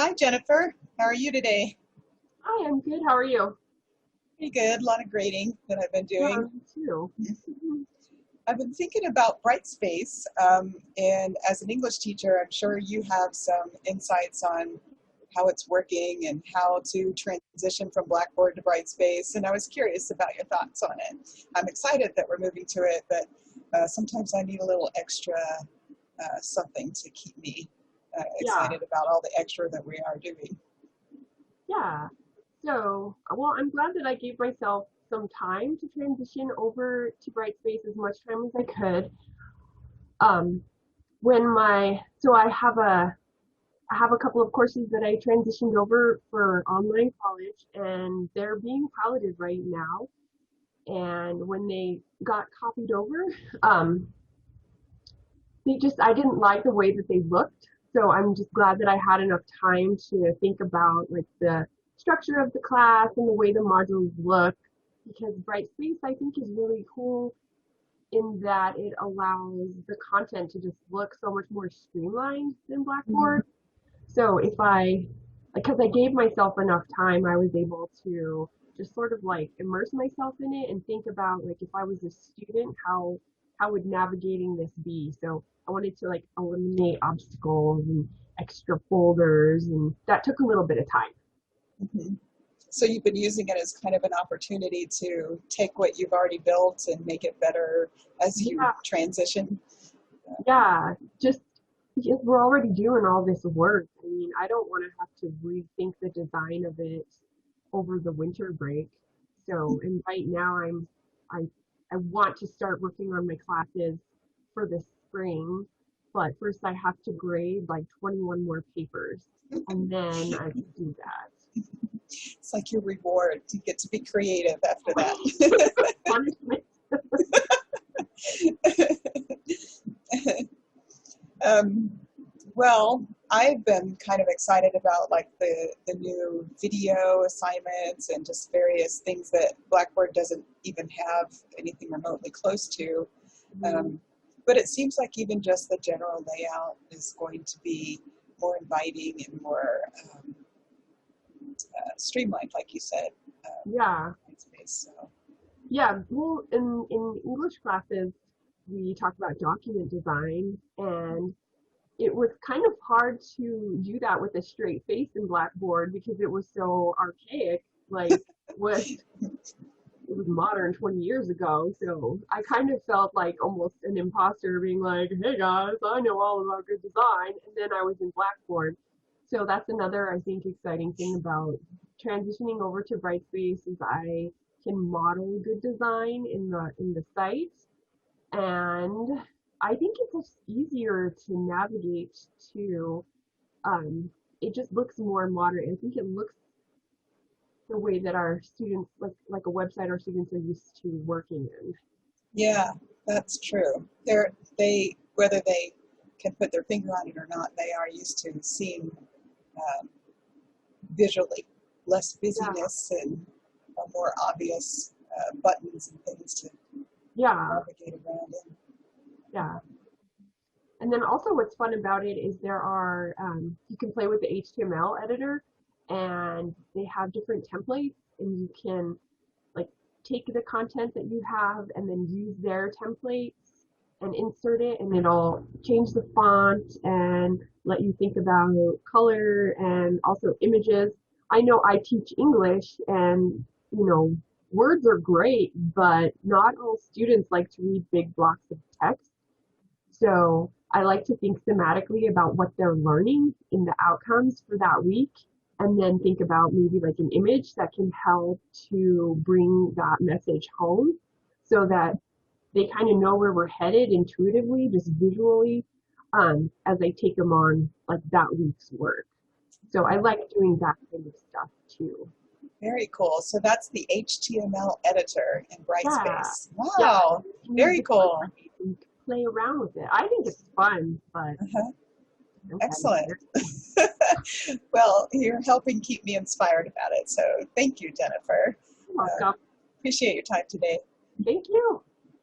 Hi, Jennifer. How are you today? Hi, I'm good. How are you? Pretty good. A lot of grading that I've been Yeah, doing. me too. I've been thinking about Brightspace, and as an English teacher, I'm sure you have some insights on how it's working and how to transition from Blackboard to Brightspace. And I was curious about your thoughts on it. I'm excited that we're moving to it, but sometimes I need a little extra something to keep me Yeah, excited about all the extra that we are doing. yeah. Well, I'm glad that I gave myself some time to transition over to Brightspace as much time as I could. Um, I have a couple of courses that I transitioned over for online college, and they're being piloted right now. And when they got copied over, um, I didn't like the way that they looked. So I'm just glad that I had enough time to think about like the structure of the class and the way the modules look, because Brightspace I think is really cool in that it allows the content to just look so much more streamlined than Blackboard. So because I gave myself enough time, I was able to just sort of like immerse myself in it and think about like if I was a student, how would navigating this be? So I wanted to like eliminate obstacles and extra folders, and that took a little bit of time. Mhm. So you've been using it as kind of an opportunity to take what you've already built and make it better as you Yeah, transition. yeah, just because we're already doing all this work. I mean, I don't want to have to rethink the design of it over the winter break. And right now I I want to start working on my classes for the spring, but first I have to grade like 21 more papers, and then I can do It's like your reward. You get to be creative after that. that. Punishment. um, well, I've been kind of excited about like the new video assignments and just various things that Blackboard doesn't even have anything remotely close to. Mhm. Um, but it seems like even just the general layout is going to be more inviting and more streamlined, like you said, Yeah, space. So, yeah. Well, in English classes, we talk about document design, and it was kind of hard to do that with a straight face in Blackboard because it was so archaic. Like what it was modern 20 years ago. So I kind of felt like almost an imposter being like, hey guys, I know all about good design. And then I was in Blackboard. So that's another, I think, exciting thing about transitioning over to Brightspace is I can model good design in the site. And I think it's just easier to navigate to. Um, it just looks more modern. I think it looks the way that our students like a website our students are used to working in. yeah, that's true. They whether they can put their finger on it or not, they are used to seeing um, visually less Yeah, busyness and more obvious buttons and things to yeah, navigate around in. yeah. And then also what's fun about it is there are you can play with the HTML editor and they have different templates and you can like take the content that you have and then use their templates and insert it and it'll change the font and let you think about color and also images. I know I teach English and words are great, but not all students like to read big blocks of text. So I like to think thematically about what they're learning in the outcomes for that week, and then think about maybe like an image that can help to bring that message home so that they kind of know where we're headed intuitively, just visually, as I take them on like that week's work. So I like doing that kind of stuff too. Very cool. So that's the HTML editor in Yeah, Brightspace. yeah. Wow, You can use very the cool. template and play around with it. I think it's fun, but Uh-huh. okay. Excellent. Well, you're helping keep me inspired about it. So thank you, Jennifer. You're Uh, welcome. appreciate your time today. Thank you.